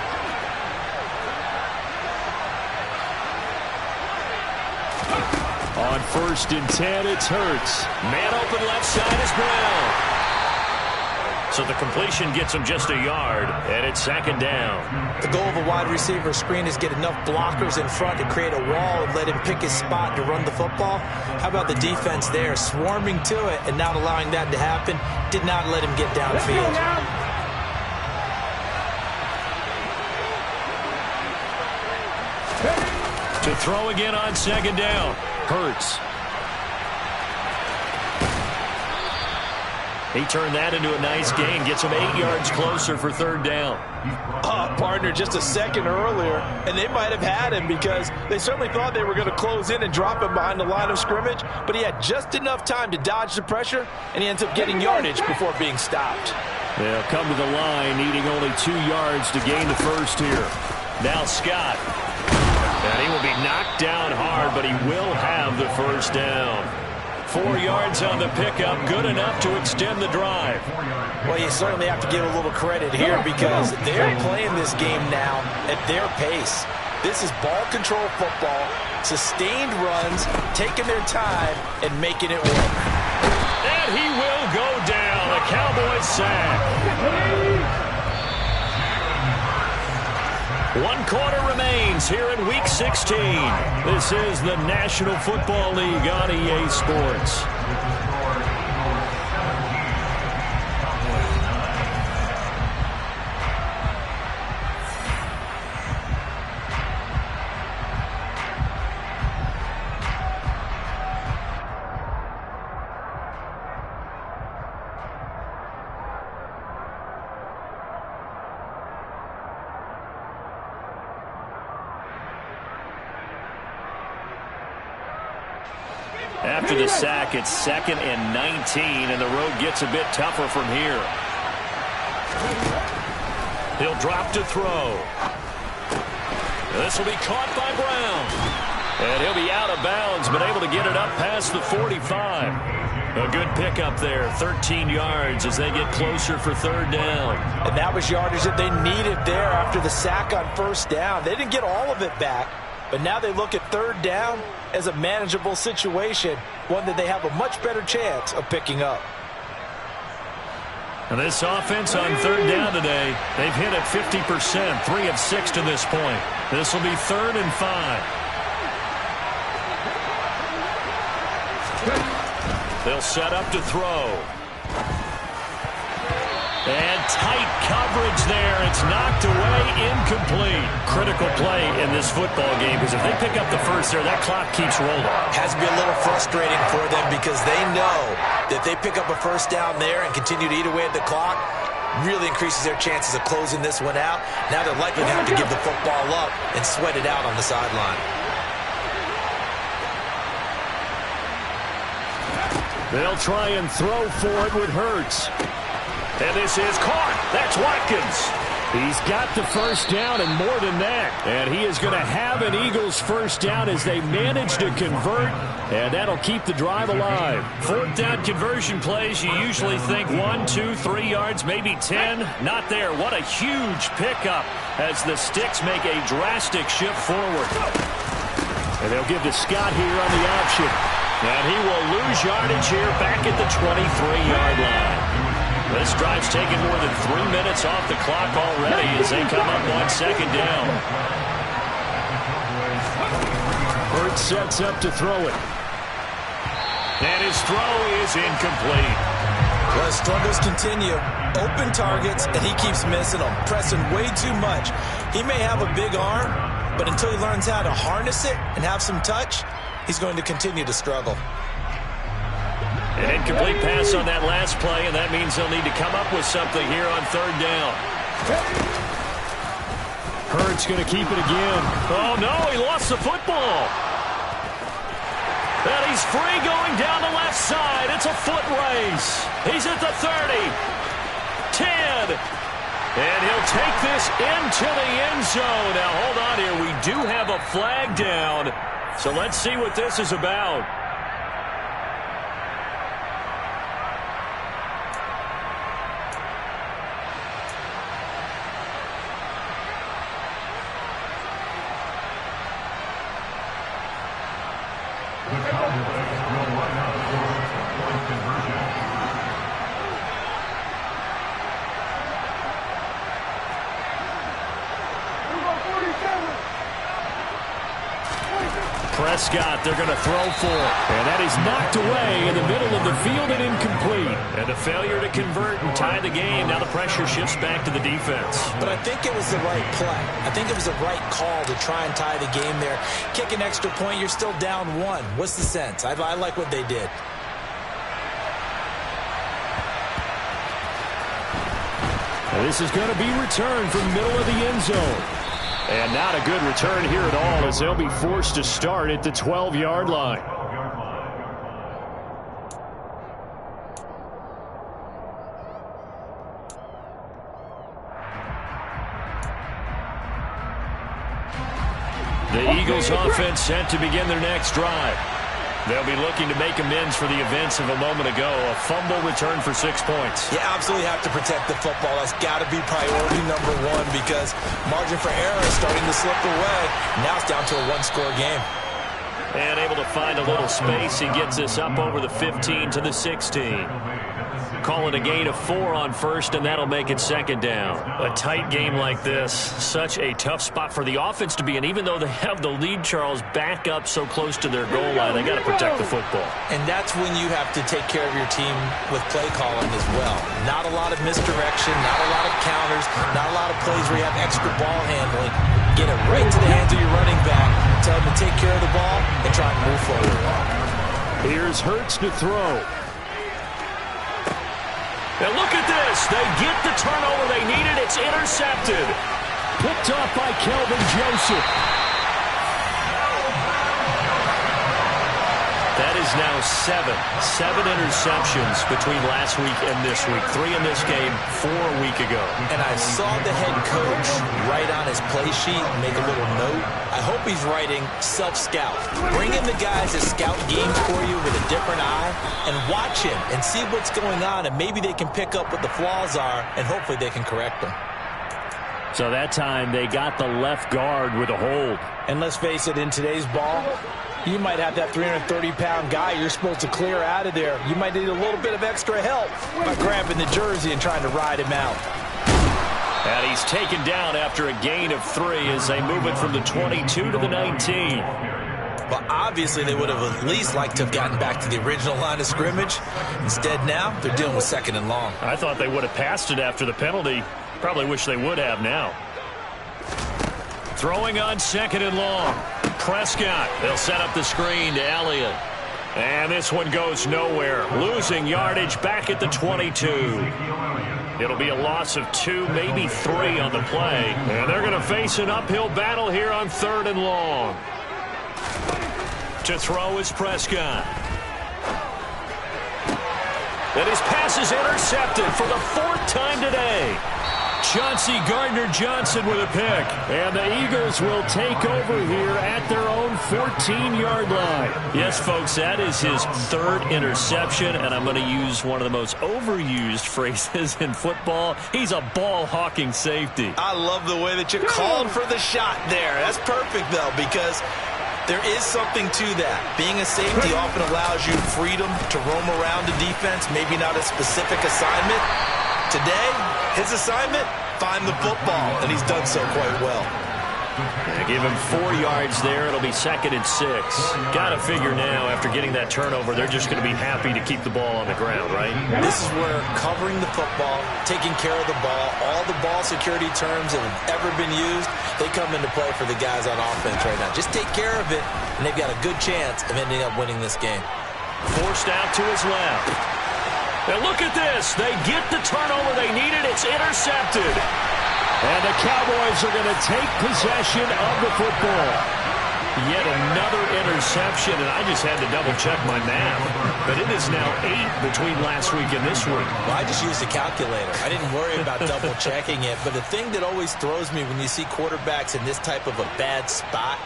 On 1st and 10, it's Hurts. Man open left side is Brown. So the completion gets him just a yard, and it's 2nd down. The goal of a wide receiver screen is get enough blockers in front to create a wall and let him pick his spot to run the football. How about the defense there, swarming to it and not allowing that to happen? Did not let him get downfield. To throw again on 2nd down. Hurts. He turned that into a nice gain. Gets him 8 yards closer for 3rd down. Partner, just a second earlier, and they might have had him because they certainly thought they were going to close in and drop him behind the line of scrimmage, but he had just enough time to dodge the pressure, and he ends up getting yardage before being stopped. They'll come to the line, needing only 2 yards to gain the first here. Now Scott. And he will be knocked down hard, but he will have the first down. 4 yards on the pickup, good enough to extend the drive. Well, you certainly have to give a little credit here because they're playing this game now at their pace. This is ball control football, sustained runs, taking their time, and making it work. And he will go down, a Cowboys sack. 1 quarter remains here in Week 16. This is the National Football League on EA Sports. After the sack, it's 2nd and 19, and the road gets a bit tougher from here. He'll drop to throw. This will be caught by Brown. And he'll be out of bounds, but able to get it up past the 45. A good pickup there, 13 yards as they get closer for 3rd down. And that was yardage that they needed there after the sack on 1st down. They didn't get all of it back, but now they look at 3rd down as a manageable situation, one that they have a much better chance of picking up. And this offense on third down today, they've hit it 50%, 3 of 6 to this point. This will be 3rd and 5. They'll set up to throw. And tight coverage there. It's knocked away, incomplete. Critical play in this football game because if they pick up the first there, that clock keeps rolling. Has to be a little frustrating for them because they know that they pick up a first down there and continue to eat away at the clock, really increases their chances of closing this one out. Now they're likely to have to give the football up and sweat it out on the sideline. They'll try and throw for it with Hurts. And this is caught. That's Watkins. He's got the first down and more than that. And he is going to have an Eagles first down as they manage to convert. And that'll keep the drive alive. 4th down conversion plays, you usually think 1, 2, 3 yards, maybe 10. Not there. What a huge pickup as the Sticks make a drastic shift forward. And they'll give to Scott here on the option. And he will lose yardage here back at the 23-yard line. This drive's taken more than 3 minutes off the clock already as they come up on 2nd down. Hurts sets up to throw it. And his throw is incomplete. Well, struggles continue. Open targets, and he keeps missing them, pressing way too much. He may have a big arm, but until he learns how to harness it and have some touch, he's going to continue to struggle. An incomplete pass on that last play, and that means they'll need to come up with something here on 3rd down. Hurts going to keep it again. Oh, no, he lost the football. And he's free going down the left side. It's a foot race. He's at the 30. 10. And he'll take this into the end zone. Now, hold on here. We do have a flag down. So let's see what this is about. Prescott, they're going to throw for it. And that is knocked away in the middle of the field and incomplete. And a failure to convert and tie the game. Now the pressure shifts back to the defense. But I think it was the right play. I think it was the right call to try and tie the game there. Kick an extra point, you're still down 1. What's the sense? I like what they did. And this is going to be returned from middle of the end zone. And not a good return here at all as they'll be forced to start at the 12-yard line. The Eagles offense set to begin their next drive. They'll be looking to make amends for the events of a moment ago. A fumble return for 6 points. You absolutely have to protect the football. That's got to be priority number 1 because margin for error is starting to slip away. Now it's down to a 1-score game. And able to find a little space. He gets this up over the 15 to the 16. Call it a gain of 4 on first, and that'll make it 2nd down. A tight game like this, such a tough spot for the offense to be in. Even though they have the lead, Charles, back up so close to their goal line, they got to protect the football. And that's when you have to take care of your team with play calling as well. Not a lot of misdirection, not a lot of counters, not a lot of plays where you have extra ball handling. Get it right to the hands of your running back. Tell them to take care of the ball and try and move forward. Here's Hurts to throw. And look at this. They get the turnover they needed. It's intercepted. Picked off by Kelvin Joseph. That is now 7 interceptions between last week and this week. 3 in this game, 4 a week ago. And I saw the head coach write on his play sheet and make a little note. I hope he's writing self-scout. Bring in the guys that scout games for you with a different eye and watch him and see what's going on, and maybe they can pick up what the flaws are, and hopefully they can correct them. So that time they got the left guard with a hold. And let's face it, in today's ball, You might have that 330-pound guy you're supposed to clear out of there. You might need a little bit of extra help by grabbing the jersey and trying to ride him out. And he's taken down after a gain of 3 as they move it from the 22 to the 19. Well, obviously they would have at least liked to have gotten back to the original line of scrimmage. Instead now, they're dealing with 2nd and long. I thought they would have passed it after the penalty. Probably wish they would have now. Throwing on 2nd and long. Prescott. They'll set up the screen to Elliott. And this one goes nowhere. Losing yardage back at the 22. It'll be a loss of 2, maybe 3 on the play. And they're going to face an uphill battle here on 3rd and long. To throw is Prescott. And his pass is intercepted for the 4th time today. Chauncey Gardner-Johnson with a pick. And the Eagles will take over here at their own 14-yard line. Yes, folks, that is his 3rd interception, and I'm going to use one of the most overused phrases in football. He's a ball-hawking safety. I love the way that you called for the shot there. That's perfect, though, because there is something to that. Being a safety often allows you freedom to roam around the defense, maybe not a specific assignment. Today, his assignment, find the football, and he's done so quite well. Give him 4 yards there. It'll be 2nd and 6. Got to figure now, after getting that turnover, they're just going to be happy to keep the ball on the ground, right? This is where covering the football, taking care of the ball, all the ball security terms that have ever been used, they come into play for the guys on offense right now. Just take care of it, and they've got a good chance of ending up winning this game. Forced out to his left. And look at this. They get the turnover they needed. It's intercepted. And the Cowboys are going to take possession of the football. Yet another interception, and I just had to double-check my math. But it is now 8 between last week and this week. Well, I just used a calculator. I didn't worry about double-checking it. But the thing that always throws me when you see quarterbacks in this type of a bad spot,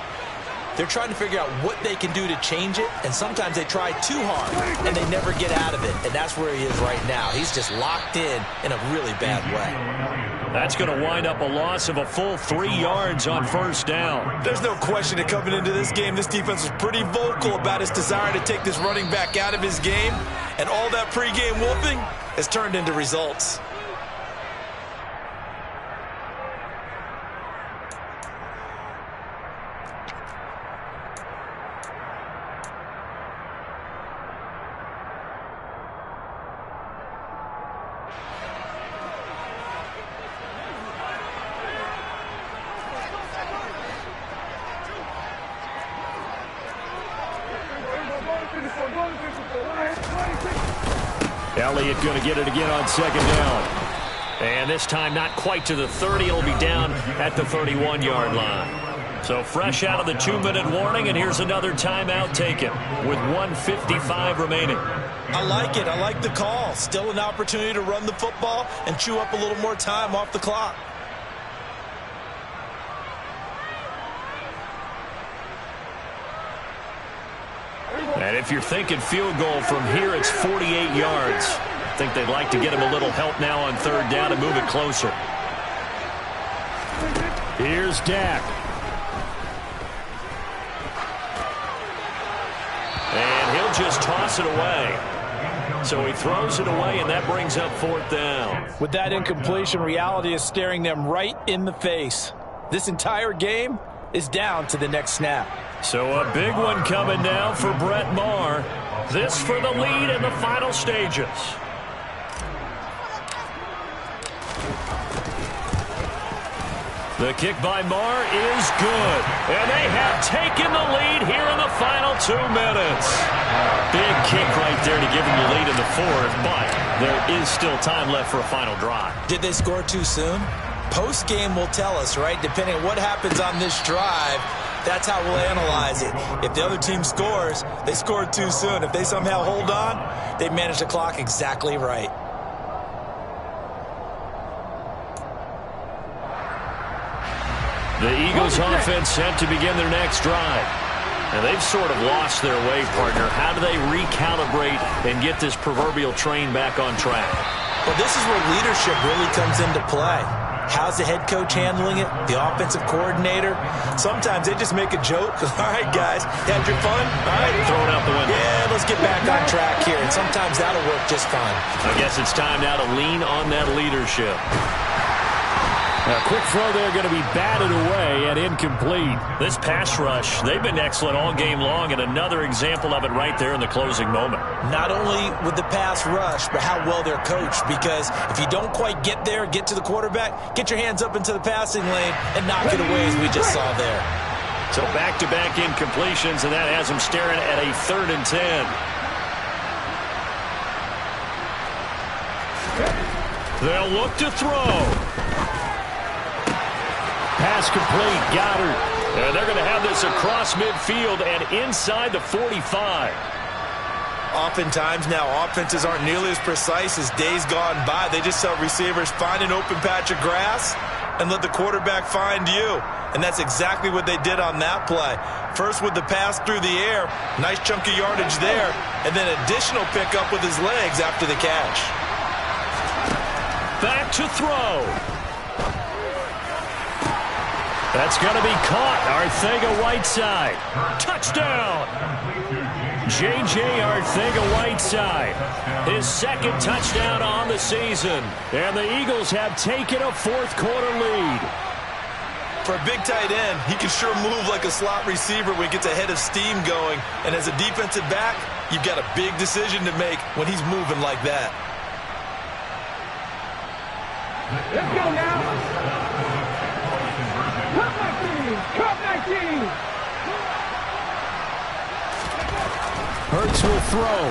they're trying to figure out what they can do to change it, and sometimes they try too hard, and they never get out of it. And that's where he is right now. He's just locked in a really bad way. That's going to wind up a loss of a full 3 yards on 1st down. There's no question that coming into this game, this defense was pretty vocal about his desire to take this running back out of his game, and all that pregame whooping has turned into results. Elliott going to get it again on 2nd down. And this time not quite to the 30. It'll be down at the 31-yard line. So fresh out of the 2-minute warning, and here's another timeout taken with 1:55 remaining. I like it. I like the call. Still an opportunity to run the football and chew up a little more time off the clock. And if you're thinking field goal from here, it's 48 yards. I think they'd like to get him a little help now on 3rd down and move it closer. Here's Dak. And he'll just toss it away. So he throws it away, and that brings up 4th down. With that incompletion, reality is staring them right in the face. This entire game is down to the next snap. So a big one coming now for Brett Maher. This for the lead in the final stages. The kick by Maher is good. And they have taken the lead here in the final 2 minutes. Big kick right there to give them the lead in the 4th, but there is still time left for a final drive. Did they score too soon? Post-game will tell us, right? Depending on what happens on this drive, that's how we'll analyze it. If the other team scores, they scored too soon. If they somehow hold on, they manage the clock exactly right. The Eagles offense set to begin their next drive. And they've sort of lost their way, partner. How do they recalibrate and get this proverbial train back on track? Well, this is where leadership really comes into play. How's the head coach handling it? The offensive coordinator? Sometimes they just make a joke. All right, guys, had your fun? All right. Throw it out the window. Yeah, let's get back on track here. And sometimes that'll work just fine. I guess it's time now to lean on that leadership. A quick throw there going to be batted away and incomplete. This pass rush, they've been excellent all game long, and another example of it right there in the closing moment. Not only with the pass rush, but how well they're coached. Because if you don't quite get there, get to the quarterback, get your hands up into the passing lane and knock it away as we just saw there. So back-to-back incompletions, and that has them staring at a 3rd and 10. They'll look to throw. Pass complete. Goddard. And they're going to have this across midfield and inside the 45. Oftentimes now, offenses aren't nearly as precise as days gone by. They just tell receivers, find an open patch of grass and let the quarterback find you. And that's exactly what they did on that play. First with the pass through the air, nice chunk of yardage there, and then additional pickup with his legs after the catch. Back to throw. That's going to be caught. Arcega-Whiteside. Touchdown. J.J. Arcega-Whiteside. His 2nd touchdown on the season. And the Eagles have taken a 4th quarter lead. For a big tight end, he can sure move like a slot receiver when he gets a head of steam going. And as a defensive back, you've got a big decision to make when he's moving like that. Let's go now. Cup 19. Hurts will throw.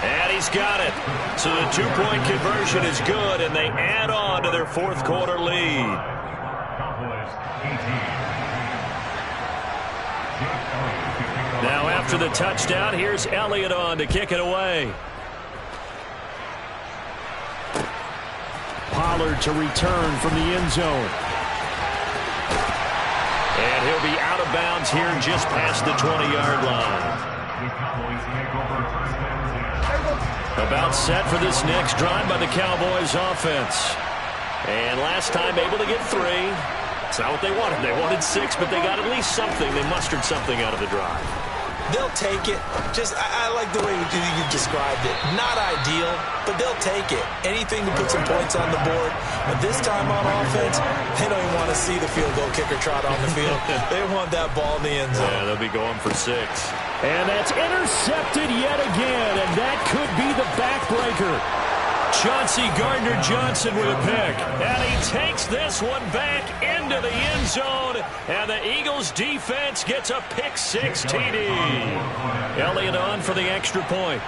And he's got it. So the 2-point conversion is good, and they add on to their 4th quarter lead. Now after the touchdown, here's Elliott on to kick it away. Pollard to return from the end zone. And he'll be out of bounds here just past the 20-yard line. About set for this next drive by the Cowboys offense. And last time able to get 3. It's not what they wanted. They wanted 6, but they got at least something. They mustered something out of the drive. They'll take it. I like the way you described it. Not ideal, but they'll take it. Anything to put some points on the board. But this time on offense, they don't even want to see the field goal kicker trot on the field. They want that ball in the end zone. Yeah, they'll be going for 6. And that's intercepted yet again, and that could be the backbreaker. Chauncey Gardner-Johnson with a pick. And he takes this one back into the end zone. And the Eagles defense gets a pick-6 TD. Elliott on for the extra point.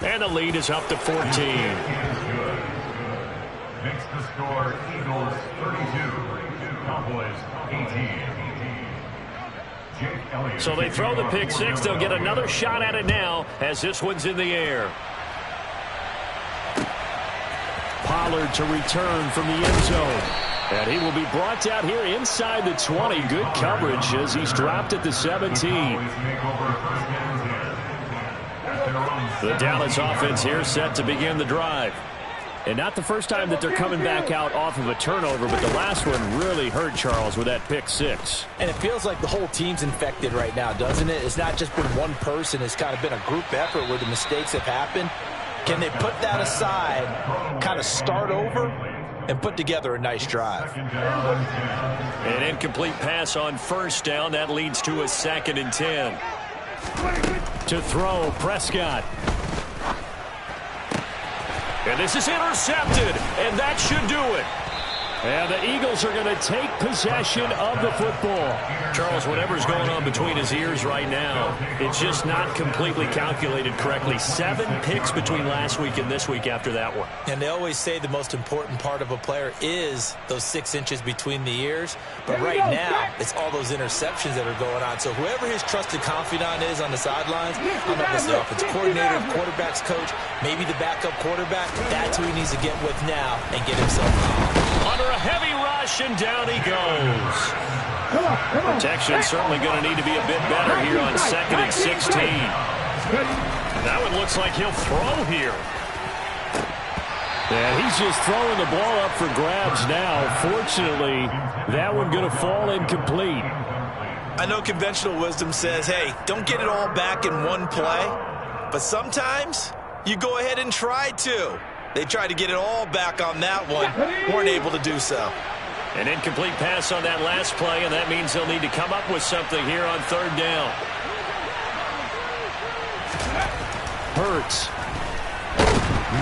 And the lead is up to 14. Makes the score Eagles 32, Cowboys 18. So they throw the pick-6. They'll get another shot at it now as this one's in the air. Pollard to return from the end zone. And he will be brought down here inside the 20. Good coverage as he's dropped at the 17. The Dallas offense here set to begin the drive. And not the first time that they're coming back out off of a turnover, but the last one really hurt Charles with that pick-6. And it feels like the whole team's infected right now, doesn't it? It's not just been one person. It's kind of been a group effort where the mistakes have happened. Can they put that aside, kind of start over, and put together a nice drive? An incomplete pass on 1st down. That leads to a 2nd and 10. To throw, Prescott. And this is intercepted, and that should do it. And the Eagles are going to take possession of the football. Charles, whatever's going on between his ears right now, it's just not completely calculated correctly. 7 picks between last week and this week after that one. And they always say the most important part of a player is those 6 inches between the ears. But right now, it's all those interceptions that are going on. So whoever his trusted confidant is on the sidelines, I don't know if it's the offensive coordinator, quarterback's coach, maybe the backup quarterback, that's who he needs to get with now and get himself out. Under a heavy rush, and down he goes. Protection certainly going to need to be a bit better here on 2nd and 16. That one looks like he'll throw here. And he's just throwing the ball up for grabs now. Fortunately, that one going to fall incomplete. I know conventional wisdom says, hey, don't get it all back in one play. But sometimes you go ahead and try to. They tried to get it all back on that one. Weren't able to do so. An incomplete pass on that last play, and that means they'll need to come up with something here on third down. Hurts.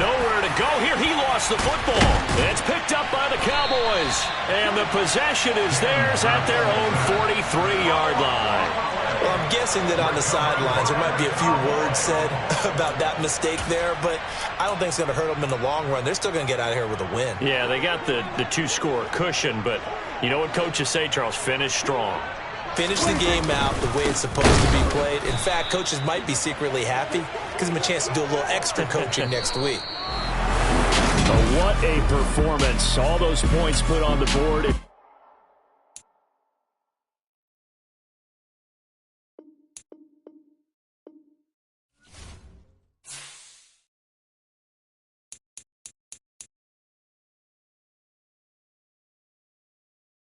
Nowhere to go here. He lost the football. It's picked up by the Cowboys. And the possession is theirs at their own 43-yard line. Well, I'm guessing that on the sidelines there might be a few words said about that mistake there, but I don't think it's going to hurt them in the long run. They're still going to get out of here with a win. Yeah, they got the two-score cushion, but you know what coaches say, Charles? Finish strong. Finish the game out the way it's supposed to be played. In fact, coaches might be secretly happy. Gives them a chance to do a little extra coaching next week. What a performance. All those points put on the board.